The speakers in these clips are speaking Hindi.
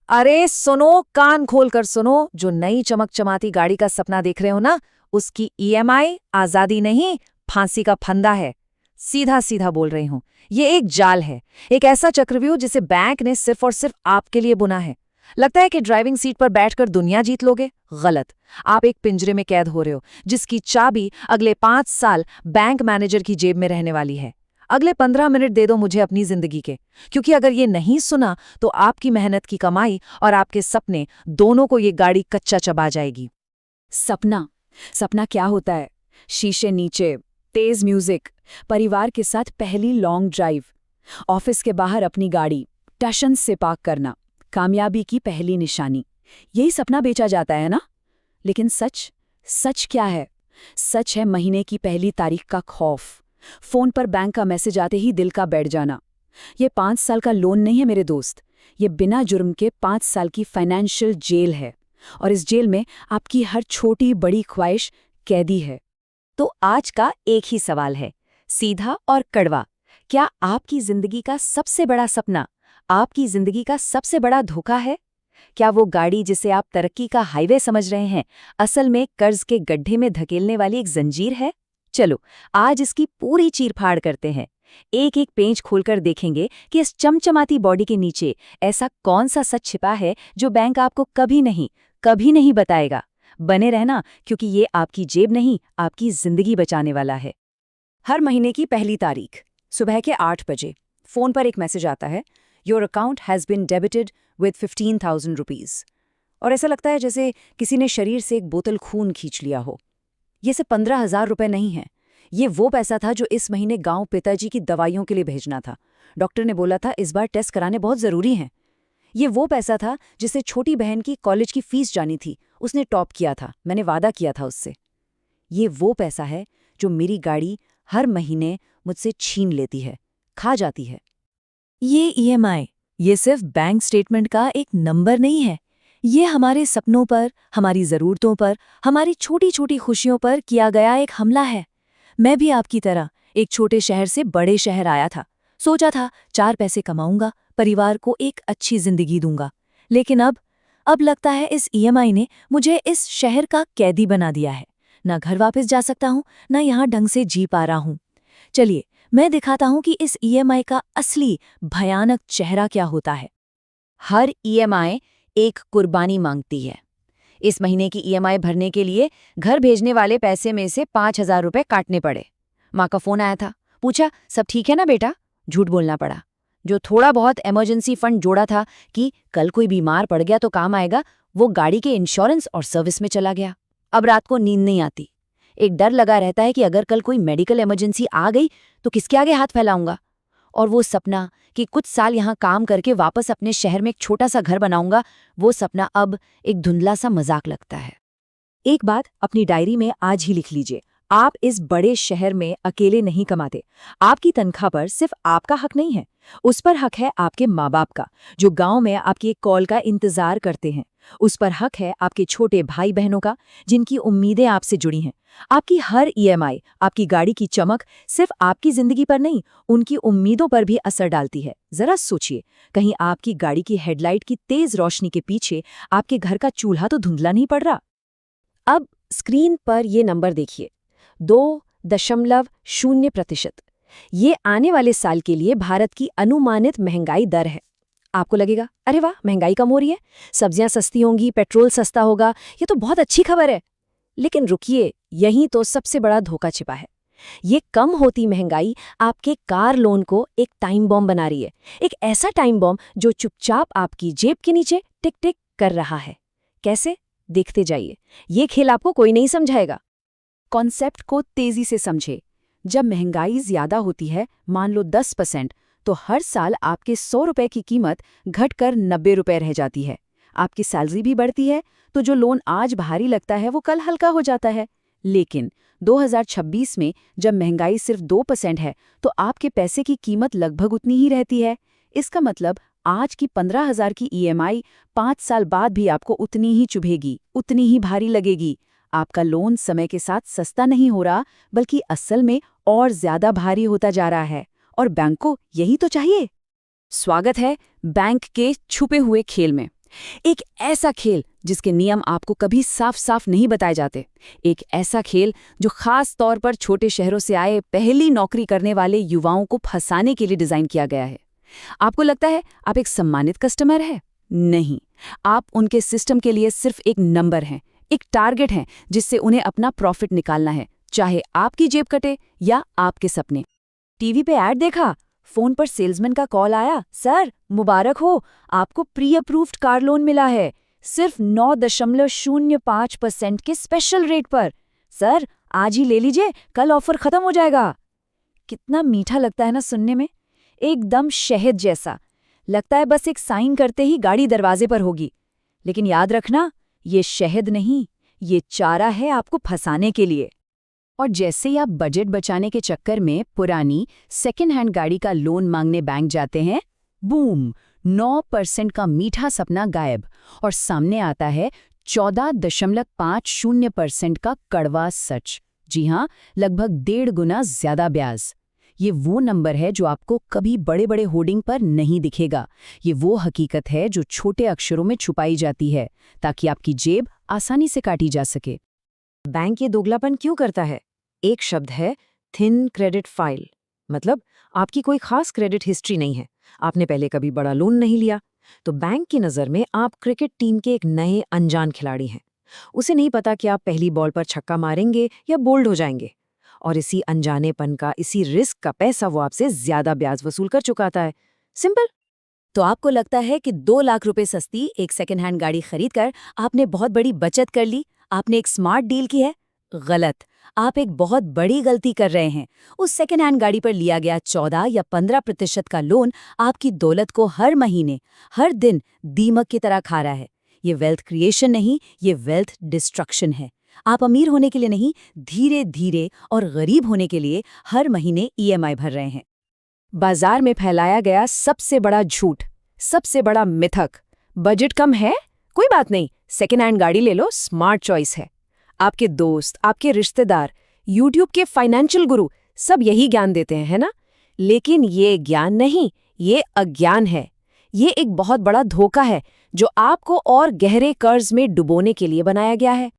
अरे सुनो, कान खोल कर सुनो। जो नई चमक चमाती गाड़ी का सपना देख रहे हो ना, उसकी ईएमआई आजादी नहीं, फांसी का फंदा है। सीधा सीधा बोल रही हूं। ये एक जाल है, एक ऐसा चक्रव्यूह जिसे बैंक ने सिर्फ और सिर्फ आपके लिए बुना है। लगता है कि ड्राइविंग सीट पर बैठकर दुनिया जीत लोगे। गलत। आप एक पिंजरे में कैद हो रहे हो, जिसकी चाबी अगले 5 साल बैंक मैनेजर की जेब में रहने वाली है। अगले 15 मिनट दे दो मुझे अपनी जिंदगी के, क्योंकि अगर ये नहीं सुना तो आपकी मेहनत की कमाई और आपके सपने दोनों को ये गाड़ी कच्चा चबा जाएगी। सपना। सपना क्या होता है? शीशे नीचे, तेज म्यूजिक, परिवार के साथ पहली लॉन्ग ड्राइव, ऑफिस के बाहर अपनी गाड़ी टशन से पार्क करना, कामयाबी की पहली निशानी। यही सपना बेचा जाता है ना? लेकिन सच? सच क्या है? सच है महीने की पहली तारीख का खौफ, फोन पर बैंक का मैसेज आते ही दिल का बैठ जाना। ये 5 साल का लोन नहीं है मेरे दोस्त, ये बिना जुर्म के 5 साल की फाइनेंशियल जेल है। और इस जेल में आपकी हर छोटी बड़ी ख्वाहिश कैदी है। तो आज का एक ही सवाल है, सीधा और कड़वा। क्या आपकी जिंदगी का सबसे बड़ा सपना आपकी जिंदगी का सबसे बड़ा धोखा है? क्या वो गाड़ी जिसे आप तरक्की का हाईवे समझ रहे हैं, असल में कर्ज के गड्ढे में धकेलने वाली एक जंजीर है? चलो, आज इसकी पूरी चीरफाड़ करते हैं। एक एक पेज खोलकर देखेंगे कि इस चमचमाती बॉडी के नीचे ऐसा कौन सा सच छिपा है जो बैंक आपको कभी नहीं बताएगा। बने रहना, क्योंकि ये आपकी जेब नहीं, आपकी जिंदगी बचाने वाला है। हर महीने की पहली तारीख, सुबह के 8 बजे, फोन पर एक मैसेज आता है, your account has been debited with 15,000 rupees. और ऐसा लगता है जैसे किसी ने शरीर से एक बोतल खून खींच लिया हो। ये सिर्फ 15,000 रुपये नहीं है, ये वो पैसा था जो इस महीने गांव पिताजी की दवाइयों के लिए भेजना था। डॉक्टर ने बोला था इस बार टेस्ट कराने बहुत ज़रूरी हैं। ये वो पैसा था जिसे छोटी बहन की कॉलेज की फीस जानी थी, उसने टॉप किया था, मैंने वादा किया था उससे। ये वो पैसा है जो मेरी गाड़ी हर महीने मुझसे छीन लेती है, खा जाती है। ये ईएमआई, ये सिर्फ बैंक स्टेटमेंट का एक नंबर नहीं है। ये हमारे सपनों पर, हमारी ज़रूरतों पर, हमारी छोटी छोटी खुशियों पर किया गया एक हमला है। मैं भी आपकी तरह एक छोटे शहर से बड़े शहर आया था। सोचा था 4 पैसे कमाऊंगा, परिवार को एक अच्छी जिंदगी दूंगा। लेकिन अब लगता है इस ईएमआई ने मुझे इस शहर का कैदी बना दिया है। ना घर वापस जा सकता हूँ, ना यहाँ ढंग से जी पा रहा हूँ। चलिए, मैं दिखाता हूँ कि इस ईएमआई का असली भयानक चेहरा क्या होता है। हर ईएमआई एक कुर्बानी मांगती है। इस महीने की ईएमआई भरने के लिए घर भेजने वाले पैसे में से 5,000 रुपये काटने पड़े। माँ का फोन आया था, पूछा सब ठीक है ना बेटा? झूठ बोलना पड़ा। जो थोड़ा बहुत इमरजेंसी फंड जोड़ा था कि कल कोई बीमार पड़ गया तो काम आएगा, वो गाड़ी के इंश्योरेंस और सर्विस में चला गया। अब रात को नींद नहीं आती, एक डर लगा रहता है कि अगर कल कोई मेडिकल इमरजेंसी आ गई तो किसके आगे हाथ फैलाऊंगा। और वो सपना कि कुछ साल यहाँ काम करके वापस अपने शहर में एक छोटा सा घर बनाऊंगा, वो सपना अब एक धुंधला सा मजाक लगता है। एक बात अपनी डायरी में आज ही लिख लीजिए, आप इस बड़े शहर में अकेले नहीं कमाते। आपकी तनख्वाह पर सिर्फ आपका हक नहीं है, उस पर हक है आपके माँ बाप का, जो गांव में आपकी एक कॉल का इंतजार करते हैं। उस पर हक है आपके छोटे भाई बहनों का, जिनकी उम्मीदें आपसे जुड़ी हैं। आपकी हर ईएमआई, आपकी गाड़ी की चमक सिर्फ आपकी जिंदगी पर नहीं, उनकी उम्मीदों पर भी असर डालती है। जरा सोचिए, कहीं आपकी गाड़ी की हेडलाइट की तेज रोशनी के पीछे आपके घर का चूल्हा तो धुंधला नहीं पड़ रहा। अब स्क्रीन पर ये नंबर देखिए, 2.0%। ये आने वाले साल के लिए भारत की अनुमानित महंगाई दर है। आपको लगेगा अरे वाह, महंगाई कम हो रही है, सब्जियां सस्ती होंगी, पेट्रोल सस्ता होगा, ये तो बहुत अच्छी खबर है। लेकिन रुकिए, यहीं तो सबसे बड़ा धोखा छिपा है। ये कम होती महंगाई आपके कार लोन को एक टाइम बॉम्ब बना रही है। एक ऐसा टाइम बॉम्ब जो चुपचाप आपकी जेब के नीचे टिक टिक कर रहा है। कैसे? देखते जाइए, ये खेल आपको कोई नहीं समझाएगा। कॉन्सेप्ट को तेजी से समझे। जब महंगाई ज्यादा होती है, मान लो 10%, तो हर साल आपके 100 रुपए की कीमत घटकर 90 रुपए रह जाती है। आपकी सैलरी भी बढ़ती है, तो जो लोन आज भारी लगता है वो कल हल्का हो जाता है। लेकिन 2026 में जब महंगाई सिर्फ 2% है, तो आपके पैसे की कीमत लगभग उतनी ही रहती है। इसका मतलब आज की 15,000 की ईएमआई 5 साल बाद भी आपको उतनी ही चुभेगी, उतनी ही भारी लगेगी। आपका लोन समय के साथ सस्ता नहीं हो रहा, बल्कि असल में और ज्यादा भारी होता जा रहा है। और बैंक को यही तो चाहिए। स्वागत है बैंक के छुपे हुए खेल में। एक ऐसा खेल जिसके नियम आपको कभी साफ साफ नहीं बताए जाते। एक ऐसा खेल जो खास तौर पर छोटे शहरों से आए पहली नौकरी करने वाले युवाओं को फंसाने के लिए डिजाइन किया गया है। आपको लगता है आप एक सम्मानित कस्टमर है? नहीं, आप उनके सिस्टम के लिए सिर्फ एक नंबर हैं, एक टारगेट हैं जिससे उन्हें अपना प्रॉफिट निकालना है, चाहे आपकी जेब कटे या आपके सपने। टीवी पे ऐड देखा, फोन पर सेल्समैन का कॉल आया, सर मुबारक हो, आपको प्री अप्रूव्ड कार लोन मिला है, सिर्फ 9.05% के स्पेशल रेट पर। सर आज ही ले लीजिए, कल ऑफर खत्म हो जाएगा। कितना मीठा लगता है ना सुनने में, एकदम शहद जैसा। लगता है बस एक साइन करते ही गाड़ी दरवाजे पर होगी। लेकिन याद रखना, ये शहद नहीं, ये चारा है आपको फंसाने के लिए। और जैसे ही आप बजट बचाने के चक्कर में पुरानी सेकेंड हैंड गाड़ी का लोन मांगने बैंक जाते हैं, बूम, 9% का मीठा सपना गायब और सामने आता है 14.50% का कड़वा सच। जी हाँ, लगभग 1.5 गुना ज्यादा ब्याज। ये वो नंबर है जो आपको कभी बड़े बड़े होर्डिंग पर नहीं दिखेगा। ये वो हकीकत है जो छोटे अक्षरों में छुपाई जाती है ताकि आपकी जेब आसानी से काटी जा सके। बैंक ये दोगलापन क्यों करता है? एक शब्द है थिन क्रेडिट फाइल। मतलब आपकी कोई खास क्रेडिट हिस्ट्री नहीं है, आपने पहले कभी बड़ा लोन नहीं लिया, तो बैंक की नज़र में आप क्रिकेट टीम के एक नए अनजान खिलाड़ी हैं। उसे नहीं पता कि आप पहली बॉल पर छक्का मारेंगे या बोल्ड हो जाएंगे, और इसी अनजानेपन का, इसी रिस्क का पैसा वो आपसे ज्यादा ब्याज वसूल कर चुकाता है। सिंपल। तो आपको लगता है कि 2 लाख रुपए सस्ती एक सेकेंड हैंड गाड़ी खरीदकर आपने बहुत बड़ी बचत कर ली, आपने एक स्मार्ट डील की है? गलत। आप एक बहुत बड़ी गलती कर रहे हैं। उस सेकेंड हैंड गाड़ी पर लिया गया 14 या 15% का लोन आपकी दौलत को हर महीने, हर दिन दीमक की तरह खा रहा है। ये वेल्थ क्रिएशन नहीं, ये वेल्थ डिस्ट्रक्शन है। आप अमीर होने के लिए नहीं, धीरे धीरे और गरीब होने के लिए हर महीने ईएमआई भर रहे हैं। बाजार में फैलाया गया सबसे बड़ा झूठ, सबसे बड़ा मिथक, बजट कम है, कोई बात नहीं, सेकेंड हैंड गाड़ी ले लो, स्मार्ट चॉइस है। आपके दोस्त, आपके रिश्तेदार, यूट्यूब के फाइनेंशियल गुरु सब यही ज्ञान देते हैं, है ना? लेकिन ये ज्ञान नहीं, ये अज्ञान है। ये एक बहुत बड़ा धोखा है जो आपको और गहरे कर्ज में डुबोने के लिए बनाया गया है।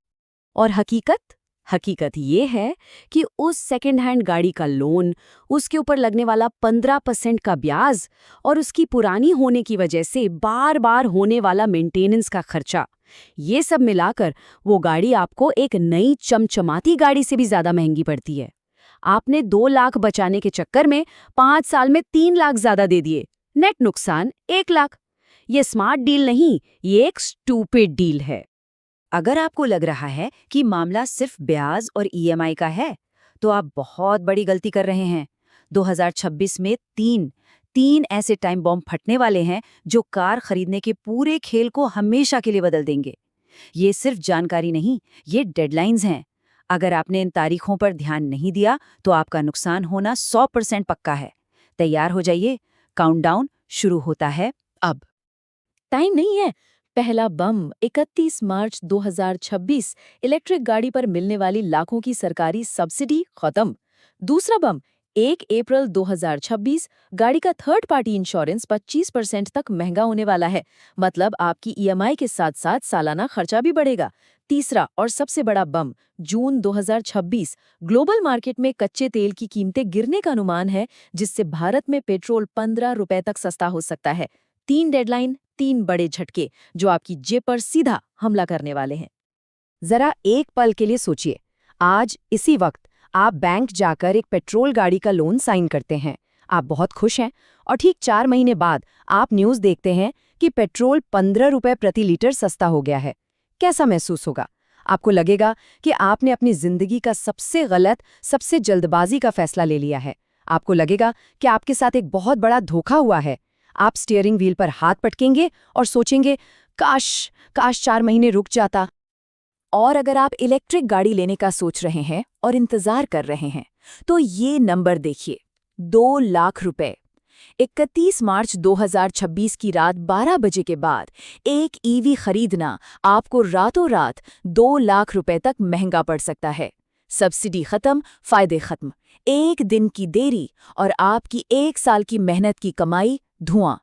और हकीकत ये है कि उस सेकेंड हैंड गाड़ी का लोन, उसके ऊपर लगने वाला 15% का ब्याज और उसकी पुरानी होने की वजह से बार बार होने वाला मेंटेनेंस का खर्चा, ये सब मिलाकर वो गाड़ी आपको एक नई चमचमाती गाड़ी से भी ज्यादा महंगी पड़ती है। आपने 2 लाख बचाने के चक्कर में 5 साल में 3 लाख ज्यादा दे दिए, नेट नुकसान 1 लाख। ये स्मार्ट डील नहीं, ये एक स्टूपिड डील है। अगर आपको लग रहा है कि मामला सिर्फ ब्याज और ईएमआई का है, तो आप बहुत बड़ी गलती कर रहे हैं। 2026 में तीन ऐसे टाइम बॉम्ब फटने वाले हैं जो कार खरीदने के पूरे खेल को हमेशा के लिए बदल देंगे। ये सिर्फ जानकारी नहीं, ये डेडलाइंस हैं। अगर आपने इन तारीखों पर ध्यान नहीं दिया तो आपका नुकसान होना 100% पक्का है। तैयार हो जाइए, काउंटडाउन शुरू होता है अब। टाइम नहीं है। पहला बम 31 मार्च 2026, इलेक्ट्रिक गाड़ी पर मिलने वाली लाखों की सरकारी सब्सिडी खत्म। दूसरा बम 1 अप्रैल 2026, गाड़ी का थर्ड पार्टी इंश्योरेंस 25% तक महंगा होने वाला है। मतलब आपकी ईएमआई के साथ साथ सालाना खर्चा भी बढ़ेगा। तीसरा और सबसे बड़ा बम जून 2026, ग्लोबल मार्केट में कच्चे तेल की कीमतें गिरने का अनुमान है, जिससे भारत में पेट्रोल 15 रुपए तक सस्ता हो सकता है। 3 डेडलाइन, 3 बड़े झटके जो आपकी जेब पर सीधा हमला करने वाले हैं। जरा एक पल के लिए सोचिए, आज इसी वक्त आप बैंक जाकर एक पेट्रोल गाड़ी का लोन साइन करते हैं। आप बहुत खुश हैं और ठीक 4 महीने बाद आप न्यूज़ देखते हैं कि पेट्रोल 15 रुपए प्रति लीटर सस्ता हो गया है। कैसा महसूस होगा? आपको लगेगा कि आपने अपनी जिंदगी का सबसे गलत, सबसे जल्दबाजी का फैसला ले लिया है। आपको लगेगा कि आपके साथ एक बहुत बड़ा धोखा हुआ है। आप स्टीयरिंग व्हील पर हाथ पटकेंगे और सोचेंगे, काश 4 महीने रुक जाता। और अगर आप इलेक्ट्रिक गाड़ी लेने का सोच रहे हैं और इंतजार कर रहे हैं, तो ये नंबर देखिए, 2 लाख रुपए। 31 मार्च 2026 की रात 12 बजे के बाद एक ईवी खरीदना आपको रातों रात 2 लाख रुपए तक महंगा पड़ सकता है। सब्सिडी खत्म, फायदे खत्म। एक दिन की देरी और आपकी 1 साल की मेहनत की कमाई धुआं।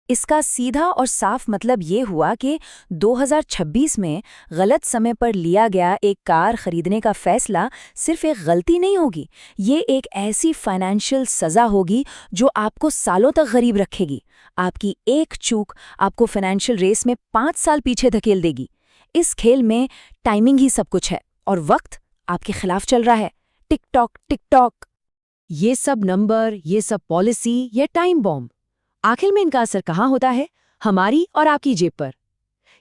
इसका सीधा और साफ मतलब ये हुआ कि 2026 में गलत समय पर लिया गया एक कार खरीदने का फैसला सिर्फ एक गलती नहीं होगी, ये एक ऐसी फाइनेंशियल सज़ा होगी जो आपको सालों तक गरीब रखेगी। आपकी एक चूक आपको फाइनेंशियल रेस में 5 साल पीछे धकेल देगी। इस खेल में टाइमिंग ही सब कुछ है और वक्त आपके खिलाफ चल रहा है। Tick tock tick tock. ये सब नंबर, ये सब पॉलिसी, ये टाइम बॉम्ब, आखिर में इनका असर कहाँ होता है? हमारी और आपकी जेब पर।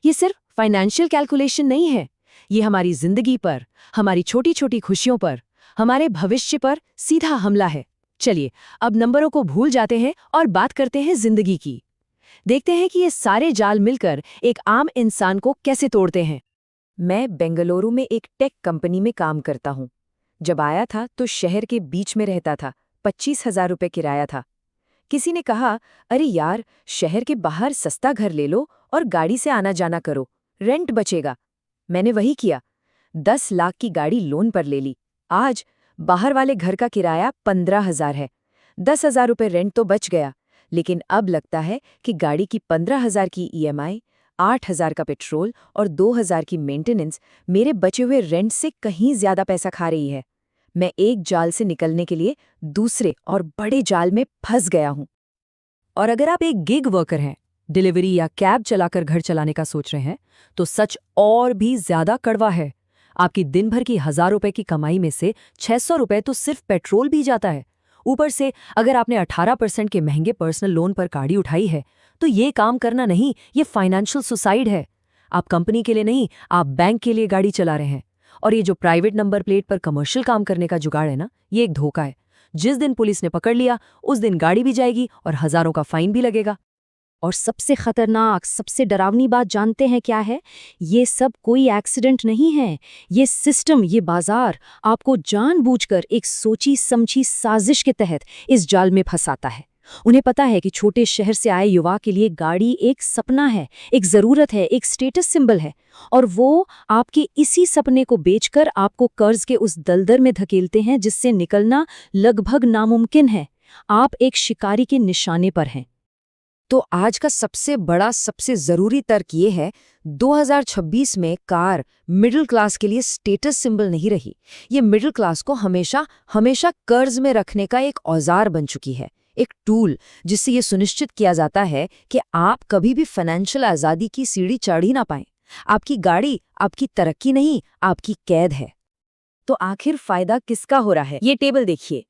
ये सिर्फ फाइनेंशियल कैलकुलेशन नहीं है, ये हमारी जिंदगी पर, हमारी छोटी छोटी खुशियों पर, हमारे भविष्य पर सीधा हमला है। चलिए अब नंबरों को भूल जाते हैं और बात करते हैं जिंदगी की। देखते हैं कि ये सारे जाल मिलकर एक आम इंसान को कैसे तोड़ते हैं। मैं बेंगलुरु में एक टेक कंपनी में काम करता हूँ। जब आया था तो शहर के बीच में रहता था, 25,000 रुपये किराया था। किसी ने कहा, अरे यार, शहर के बाहर सस्ता घर ले लो और गाड़ी से आना जाना करो, रेंट बचेगा। मैंने वही किया, 10 लाख की गाड़ी लोन पर ले ली। आज बाहर वाले घर का किराया 15,000 है। 10,000 रुपये रेंट तो बच गया, लेकिन अब लगता है कि गाड़ी की 15,000 की ईएमआई, 8,000 का पेट्रोल और 2,000 की मेंटेनेंस मेरे बचे हुए रेंट से कहीं ज्यादा पैसा खा रही है। मैं एक जाल से निकलने के लिए दूसरे और बड़े जाल में फंस गया हूं। और अगर आप एक गिग वर्कर हैं, डिलीवरी या कैब चलाकर घर चलाने का सोच रहे हैं, तो सच और भी ज्यादा कड़वा है। आपकी दिन भर की 1,000 रुपए की कमाई में से 600 रुपए तो सिर्फ पेट्रोल भी जाता है। ऊपर से अगर आपने 18% के महंगे पर्सनल लोन पर गाड़ी उठाई है, तो ये काम करना नहीं, ये फाइनेंशियल सुसाइड है। आप कंपनी के लिए नहीं, आप बैंक के लिए गाड़ी चला रहे हैं। और ये जो प्राइवेट नंबर प्लेट पर कमर्शियल काम करने का जुगाड़ है ना, ये एक धोखा है। जिस दिन पुलिस ने पकड़ लिया, उस दिन गाड़ी भी जाएगी और हजारों का फाइन भी लगेगा। और सबसे खतरनाक, सबसे डरावनी बात जानते हैं क्या है? ये सब कोई एक्सीडेंट नहीं है। ये सिस्टम, ये बाजार आपको जानबूझकर एक सोची समझी साजिश के तहत इस जाल में फंसाता है। उन्हें पता है कि छोटे शहर से आए युवा के लिए गाड़ी एक सपना है, एक जरूरत है, एक स्टेटस सिंबल है, और वो आपके इसी सपने को बेचकर आपको कर्ज के उस दलदल में धकेलते हैं जिससे निकलना लगभग नामुमकिन है। आप एक शिकारी के निशाने पर हैं। तो आज का सबसे बड़ा, सबसे जरूरी तर्क ये है, 2026 में कार मिडिल क्लास के लिए स्टेटस सिंबल नहीं रही। ये मिडिल क्लास को हमेशा हमेशा कर्ज में रखने का एक औजार बन चुकी है, एक टूल जिससे ये सुनिश्चित किया जाता है कि आप कभी भी फाइनेंशियल आज़ादी की सीढ़ी चढ़ ही ना पाएं। आपकी गाड़ी आपकी तरक्की नहीं, आपकी कैद है। तो आखिर फायदा किसका हो रहा है? ये टेबल देखिए।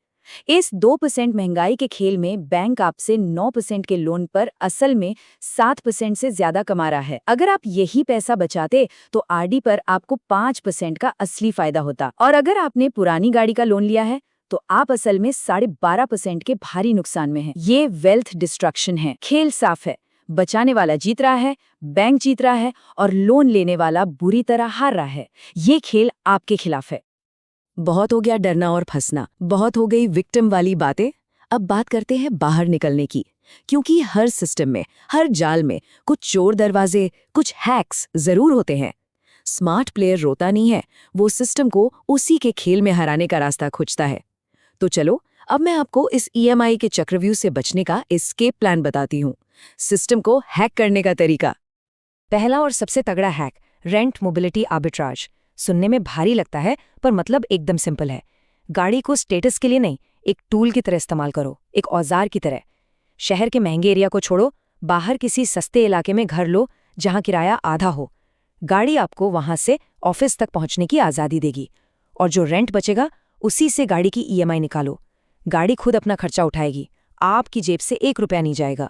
इस 2% महंगाई के खेल में बैंक आपसे 9% के लोन पर असल में 7% से ज्यादा कमा रहा है। अगर आप यही पैसा बचाते तो आरडी पर आपको 5% का असली फायदा होता। और अगर आपने पुरानी गाड़ी का लोन लिया है तो आप असल में 12.5% के भारी नुकसान में हैं। ये वेल्थ डिस्ट्रक्शन है। खेल साफ है, बचाने वाला जीत रहा है, बैंक जीत रहा है और लोन लेने वाला बुरी तरह हार रहा है। ये खेल आपके खिलाफ है। बहुत हो गया डरना और फंसना, बहुत हो गई विक्टिम वाली बातें। अब बात करते हैं बाहर निकलने की, क्योंकि हर सिस्टम में, हर जाल में कुछ चोर दरवाजे, कुछ हैक्स जरूर होते हैं। स्मार्ट प्लेयर रोता नहीं है, वो सिस्टम को उसी के खेल में हराने का रास्ता खोजता है। तो चलो अब मैं आपको इस ईएमआई के चक्रव्यूह से बचने का एस्केप प्लान बताती हूँ, सिस्टम को हैक करने का तरीका। पहला और सबसे तगड़ा हैक, रेंट मोबिलिटी आर्बिट्राज। सुनने में भारी लगता है पर मतलब एकदम सिंपल है। गाड़ी को स्टेटस के लिए नहीं, एक टूल की तरह इस्तेमाल करो, एक औजार की तरह। शहर के महंगे एरिया को छोड़ो, बाहर किसी सस्ते इलाके में घर लो जहां किराया आधा हो। गाड़ी आपको वहां से ऑफिस तक पहुंचने की आज़ादी देगी, और जो रेंट बचेगा उसी से गाड़ी की ईएमआई निकालो। गाड़ी खुद अपना खर्चा उठाएगी, आपकी जेब से 1 रुपया नहीं जाएगा।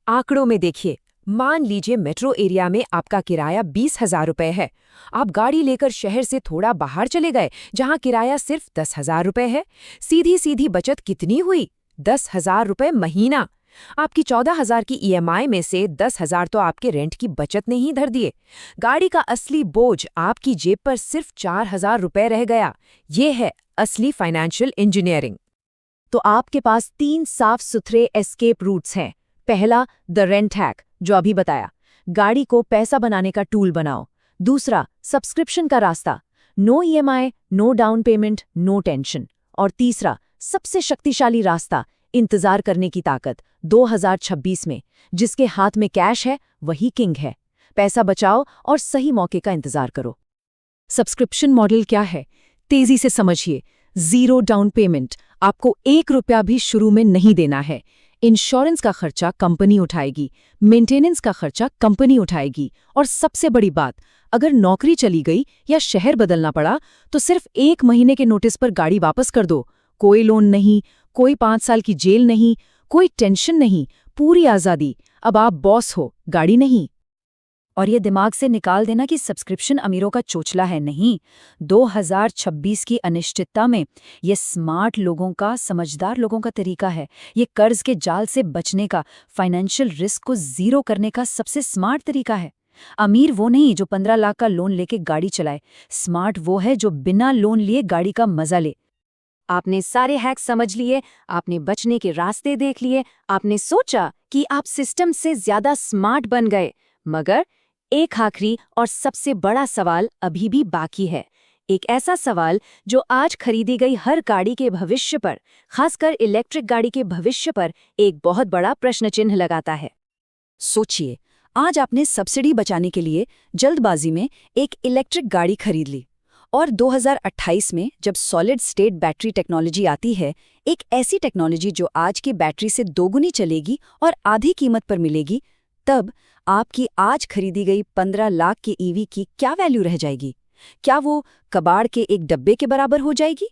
आंकड़ों में देखिए, मान लीजिए मेट्रो एरिया में आपका किराया 20,000 रुपये है। आप गाड़ी लेकर शहर से थोड़ा बाहर चले गए जहां किराया सिर्फ 10,000 रुपये है। सीधी सीधी बचत कितनी हुई? 10,000 रुपये महीना। आपकी 14,000 की ईएमआई में से 10,000 तो आपके रेंट की बचत ने ही धर दिए। गाड़ी का असली बोझ आपकी जेब पर सिर्फ 4,000 रुपये रह गया। ये है असली फाइनेंशियल इंजीनियरिंग। तो आपके पास 3 साफ सुथरे एस्केप रूट्स हैं। पहला, द रेंट हैक, जो अभी बताया, गाड़ी को पैसा बनाने का टूल बनाओ। दूसरा, सब्सक्रिप्शन का रास्ता, no EMI, no down payment, no tension. और तीसरा, सबसे शक्तिशाली रास्ता, इंतजार करने की ताकत 2026 में। जिसके हाथ में कैश है वही किंग है। पैसा बचाओ और सही मौके का इंतजार करो। सब्सक्रिप्शन मॉडल क्या है? तेजी से समझिए। 0 डाउन पेमेंट, आपको 1 रुपया भी शुरू में नहीं देना है। इंश्योरेंस का खर्चा कंपनी उठाएगी, मेंटेनेंस का खर्चा कंपनी उठाएगी, और सबसे बड़ी बात, अगर नौकरी चली गई या शहर बदलना पड़ा तो सिर्फ 1 महीने के नोटिस पर गाड़ी वापस कर दो। कोई लोन नहीं, कोई 5 साल की जेल नहीं, कोई टेंशन नहीं, पूरी आज़ादी। अब आप बॉस हो, गाड़ी नहीं। और ये दिमाग से निकाल देना कि सब्सक्रिप्शन अमीरों का चोचला है, नहीं। 2026 की अनिश्चितता में ये स्मार्ट लोगों का, समझदार लोगों का तरीका है। ये कर्ज के जाल से बचने का, फाइनेंशियल रिस्क को जीरो करने का सबसे स्मार्ट तरीका है। अमीर वो नहीं जो 15 लाख का लोन लेके गाड़ी चलाए, स्मार्ट वो है जो बिना लोन लिए गाड़ी का मजा ले। आपने सारे हैक्स समझ लिए, आपने बचने के रास्ते देख लिए, आपने सोचा कि आप सिस्टम से ज्यादा स्मार्ट बन गए, मगर एक आखिरी और सबसे बड़ा सवाल अभी भी बाकी है। एक ऐसा सवाल जो आज खरीदी गई हर गाड़ी के भविष्य पर, खासकर इलेक्ट्रिक गाड़ी के भविष्य पर, एक बहुत बड़ा प्रश्न चिन्ह लगाता है। सोचिए, आज आपने सब्सिडी बचाने के लिए जल्दबाजी में एक इलेक्ट्रिक गाड़ी खरीद ली, और 2028 में जब सॉलिड स्टेट बैटरी टेक्नोलॉजी आती है, एक ऐसी टेक्नोलॉजी जो आज की बैटरी से दोगुनी चलेगी और आधी कीमत पर मिलेगी, तब आपकी आज खरीदी गई 15 लाख की ईवी की क्या वैल्यू रह जाएगी? क्या वो कबाड़ के एक डब्बे के बराबर हो जाएगी?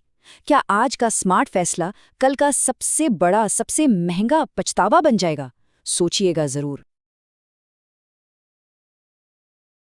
क्या आज का स्मार्ट फैसला कल का सबसे बड़ा, सबसे महंगा पछतावा बन जाएगा? सोचिएगा जरूर।